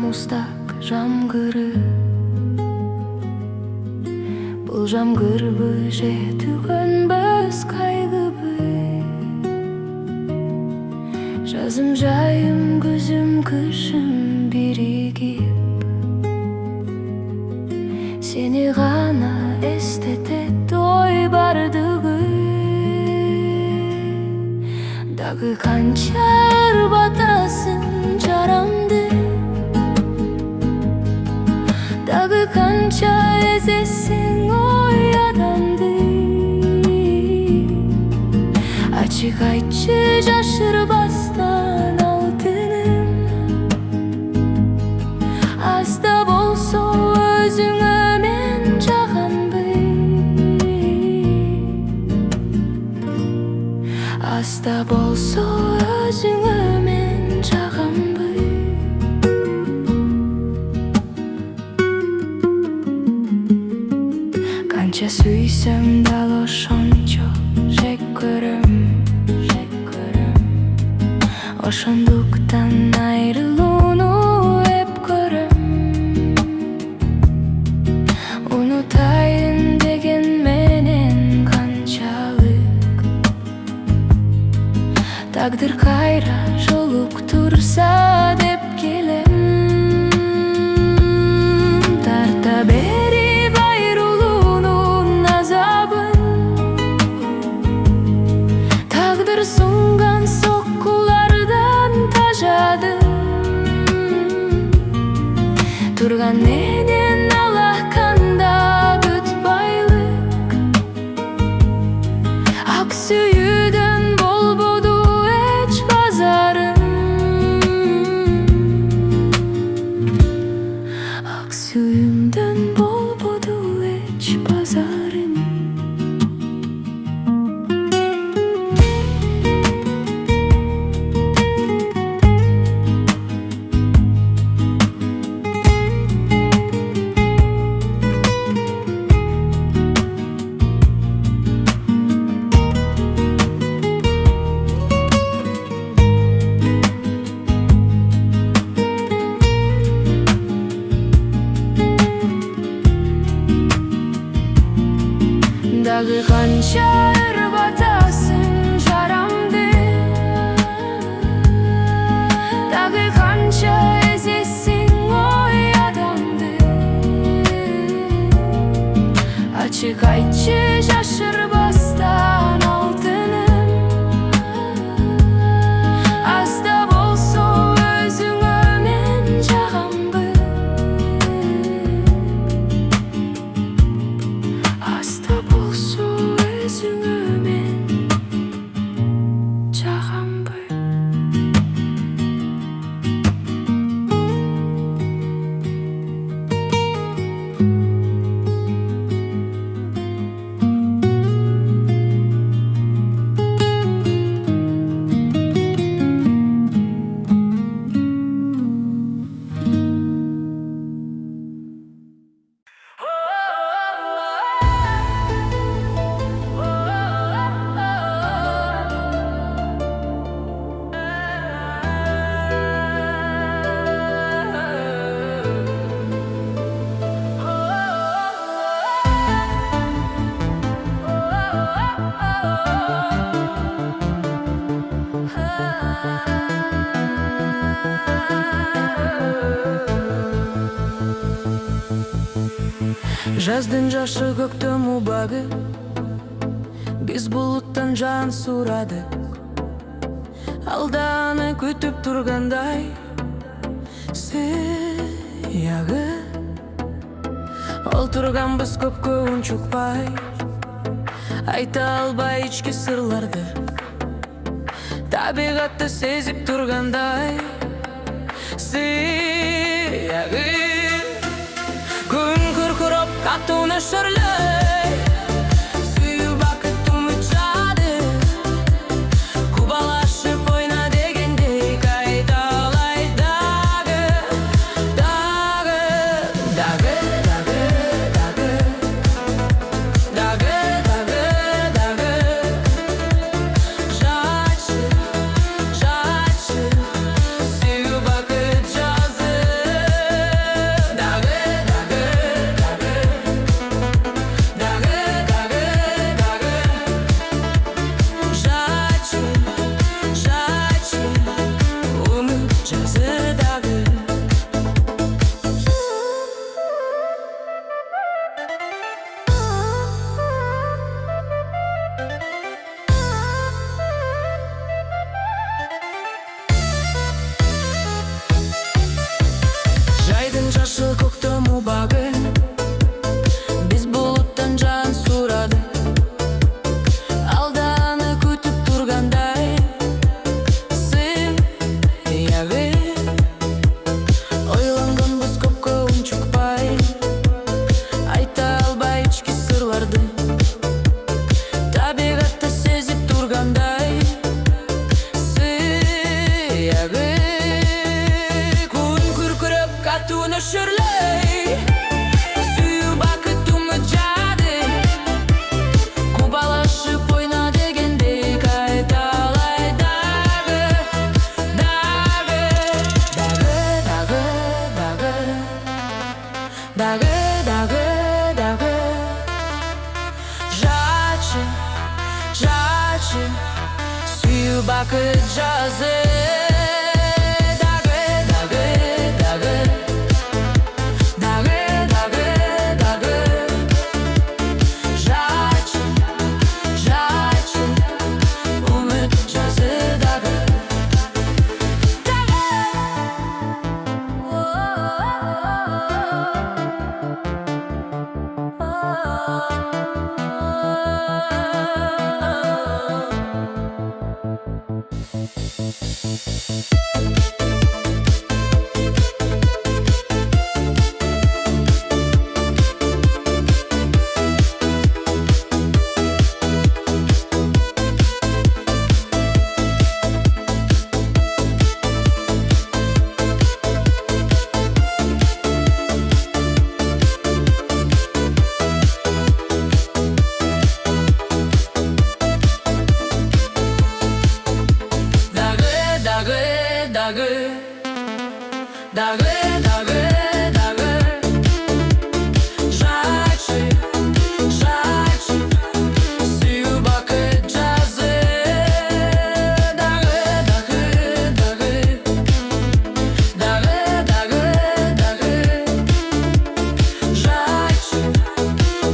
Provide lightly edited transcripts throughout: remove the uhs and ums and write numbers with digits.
мустак жамгыры. Бұл жамгырбы же түгөнбөс кайгыбы. Жазым жайым күзім кышым биригип, сени гана эстетет ой бардыгы. Дагы канча ырбатасың жарамды, дагы канча эзесиң ой адамды. Ачык айтчы жашырбастан алтыным, азда болсо өзүңө мен жагамбы. Азда болсо өзүңө мен жагамбы. Канча сүйсөм дал ошончо жек көрөм. Ошондуктан айрылууну эп көрөм. Унутайын деген менен канчалык тагдыр кайра жолуктурса деп келем. Тарта берип айрылуунун азабын, тагдыр сунган турган менен алаканда бүт байлык. Ак сүйүүдөн болбоду эч базарым. Ак сүйүүмдөн болбоду эч базарым. Дагы канча ырбатасың жарамды, дагы канча эзесиң ой адамды. Ачык айтчы жашырбастан алтыным, азда болсо өзүңө мен жагамбы. Азда болсо өзүңө мен жагамбы. Жаздын жашы көктөм убагы, биз булуттан жан сурадык. Алданы күтүп тургандай сыягы. Олтурганбыз көпкө унчукпай, айта албай ички сырларды. Табигатты сезип тургандай сыягы. Күн күркүрөп катуу нөшөрлөй, сүйүү бакыт умучады. Кубалашып ойна дегендей кайталай дагы, дагы, дагы, дагы, дагы, дагы, дагы, дагы. Жачы, жачы, сүйүү бакыт жазып. baqıtını şırlay Suyup baqıtımı cadı Kubalaşıp oyna degende Kaytalay dağı Dağı Жачы Сүйіп бақыт жазы Жачы Үміт жазы Жачы Сүйіп бақыт жазы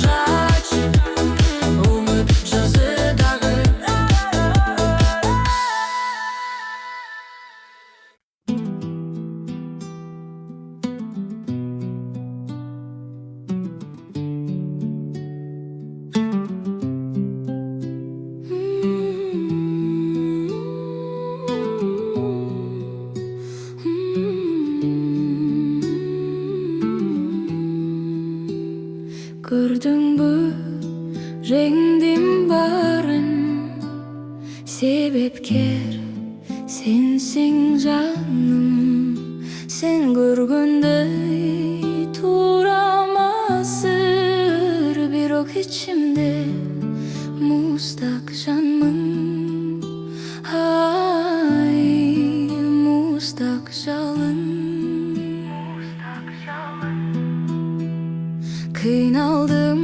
Жачы Үміт жазы Gördün mü rengdim bарын Себепкер sensin canım Sen görgündey turamazsır Bir ok içimde mustak canım Ay mustak жалын Kıynaldım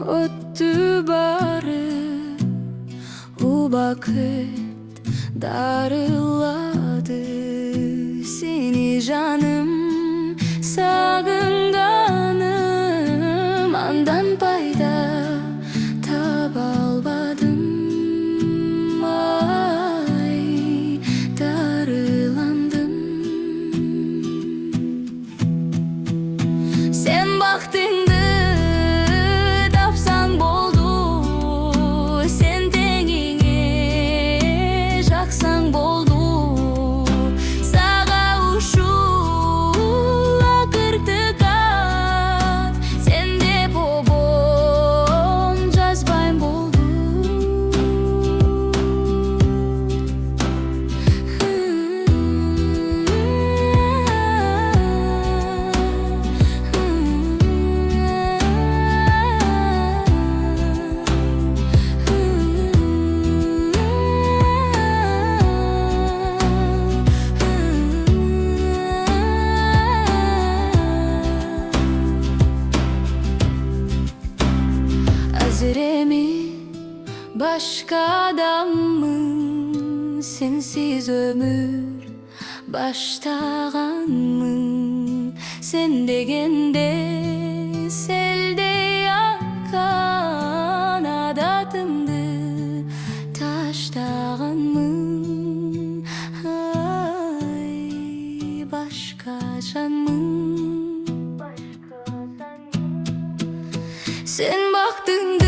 öttü bari Bu vakit darıladı Seni canım sağınganım Andan payda tabalmadım Ay darılandım Sen baktın Başka adamın sensiz ömür baştağanmın Sen degende selde yakan adatımdı taştağanmın Ay başka canmın Sen baktın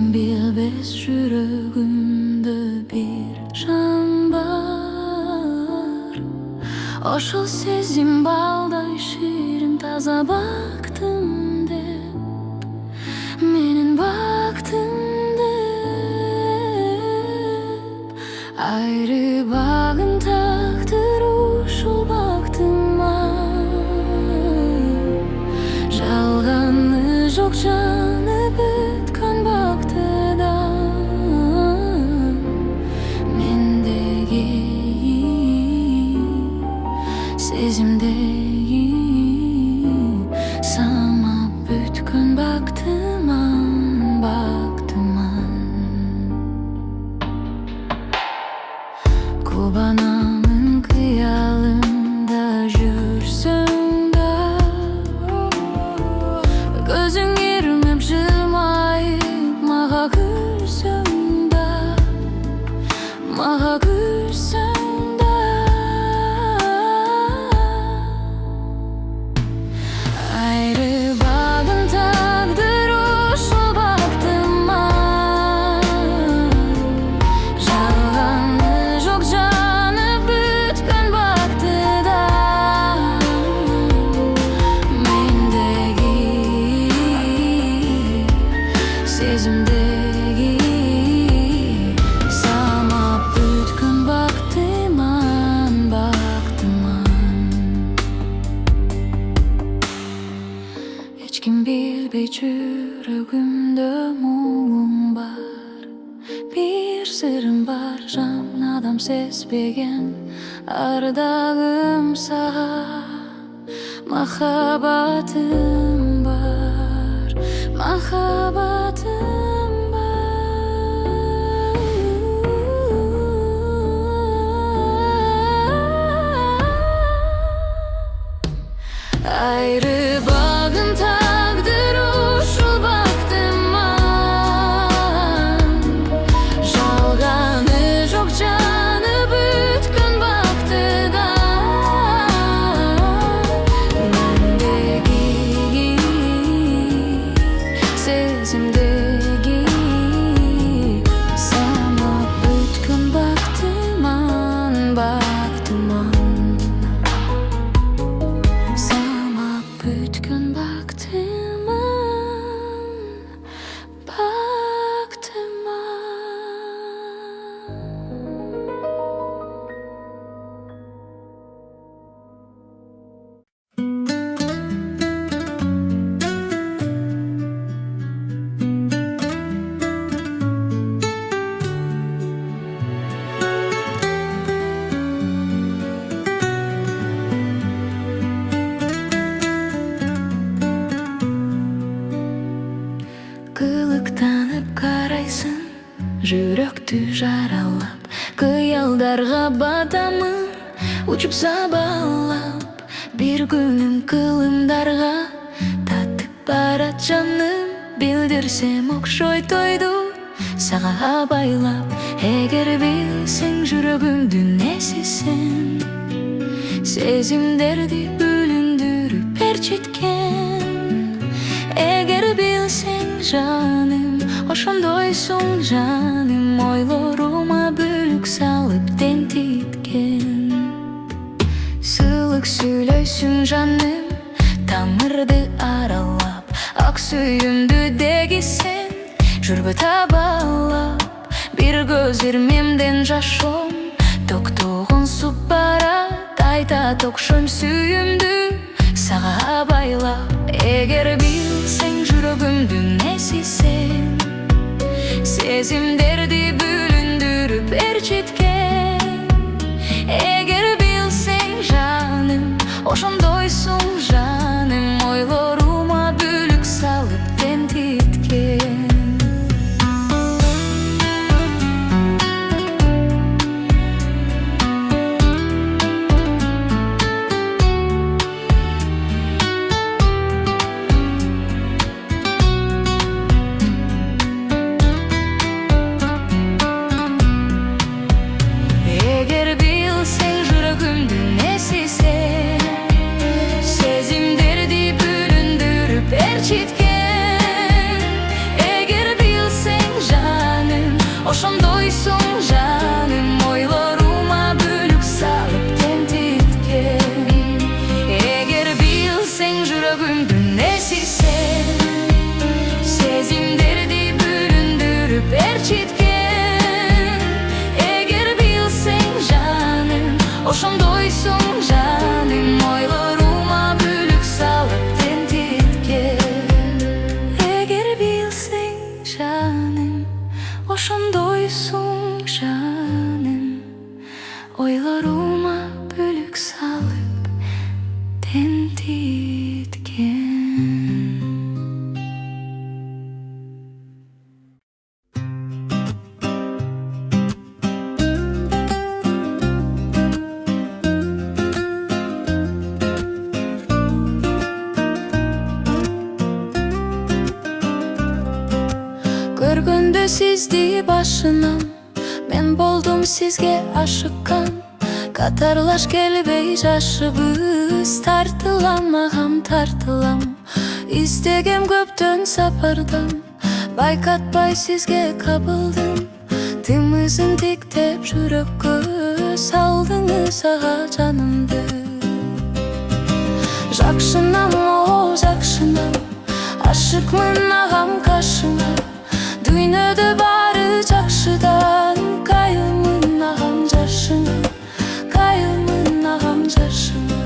kim bilbes жүрөгүмдө bir жан бар. Ошол сезим балдай ширин таза бактым деп, менин бактым деп. Айры багын тактыр ушул бактыма, жалганы жок жанып өткөн бактыдан. Мендеги сезимдеги самап бүткөн бактыман, бактыман. Кубанамын кыялымда жүрсөң да, көзүң ирмеп жылмайып мага күлсөң да, мага күлсөң да. Айры багын тагдыр ушул бактыма, жалганы жок жанып бүткөн бактыдан. Мендеги сезимдеги самап бүткөн бактыман, бактыман. Эч ким билбей жүрөгүмдө муң бар, бир сырым бар, жан адам сезбеген ардагым сага. Махаббатым бар, махаббатым бар. Айры багын тагдыр ушул бактыма, жалганы жок жанып өткөн бактыдан. Мендеги сезимдеги самап бүткөн бактыман, бактыман. Самап бүткөн бактыман, бактыман. Кылыктанып карайсың, жүрөктү жаралап, кыялдарга батамын, учуп сабалап. Бир күнүм кылымдарга татып барат жаным, билдирсем окшой тойду сага абайлап. Эгер билсең жүрөгүмдү несисен, сезимдерди бүлүндүрүп ээрчиткен. Эгер билсең жаным, ошондойсуң жаным, ойлорума бүлүк салып тентиткен. Сылык сүйлөйсүң жаным, тамырды аралап, ак сүйүмдү дегисен, жүрбө табалап. Бир көз ирмемден жашоом токтогон суп барат, айтат окшойм сүйүмдү сага абайлап. Эгер билсең жүрөгүмдү несисен, сезимдерди бүлүндүрүп ээрчиткен. Эгер билсең жаным, ошондойсуң жаным, ойлорума бүлүк салып тентиткен. ошондойсуң жаным, ойлорума бүлүк салып тентиткен. Көргөндө сизди башынан, мен болдум сизге ашыккан. Катарлаш келбей жашыбыз, тартылам агам тартылам. Издегем көптөн сапардан, байкатпай сизге кабылдым. Тымызын тиктеп жүрөккө салдыңыз ага жанымды. Жакшынам, о жакшынам, ашыкмын агам кашыңа. Дүйнөдө бары жакшыдан, кайылмын агам жашыңа, кайылмын агам жашыңа.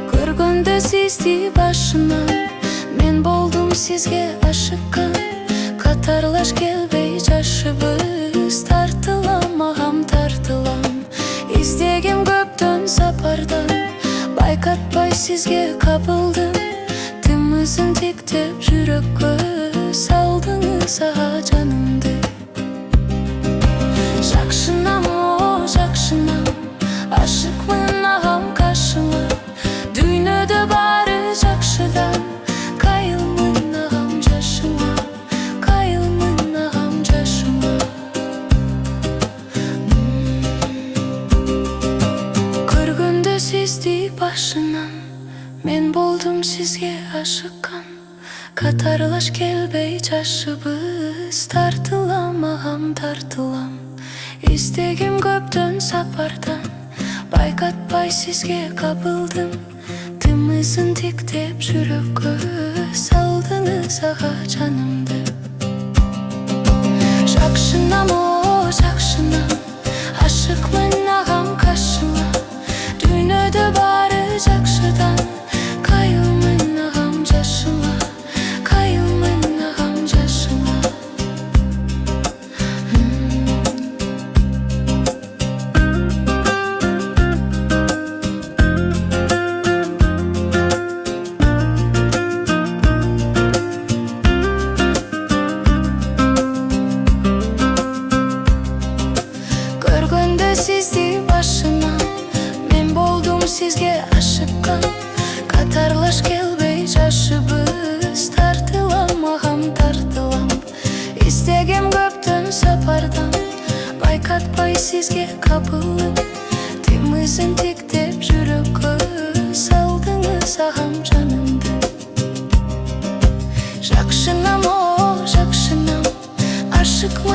Көргөндө сизди башынан, мен болдум сизге ашыккан. Катарлаш келбей жашыбыз, тартылам агам тартылам. Издегем көптөн сапардан, байкатпай сизге кабылдым. Тымызын тиктеп жүрөккө салдыңыз ага жанымды. Жакшынам, о жакшынам, ашыкмын агам кашыңа. Дүйнөдө бары жакшыдан, кайылмын агам жашыңа, кайылмын агам жашыңа. Көргөндө сизди башынан, мен болдум сизге ашыккан. Катарлаш келбей жашыбыз, тартылам агам тартылам. Издегем көптөн сапардан, байкатпай сизге кабылдым. Тымызын тиктеп жүрөккө салдыңыз ага жанымды. Жакшынам, о жакшынам, ашыкмын агам кашыңа. Дүйнөдө бары жакшыдан, кайылмын агам жашыңа, кайылмын агам жашыңа. Көргөндө сизди башынан, мен болдум сизге ашыккан. Катарлаш келбей жашыбыз, тартылам агам тартылам. Издегем көптөн сапардан, байкатпай сизге кабылып. Тымызын тиктеп жүрөккө салдыңыз агам жанымды. Жакшынам, о жакшынам, ашыкмын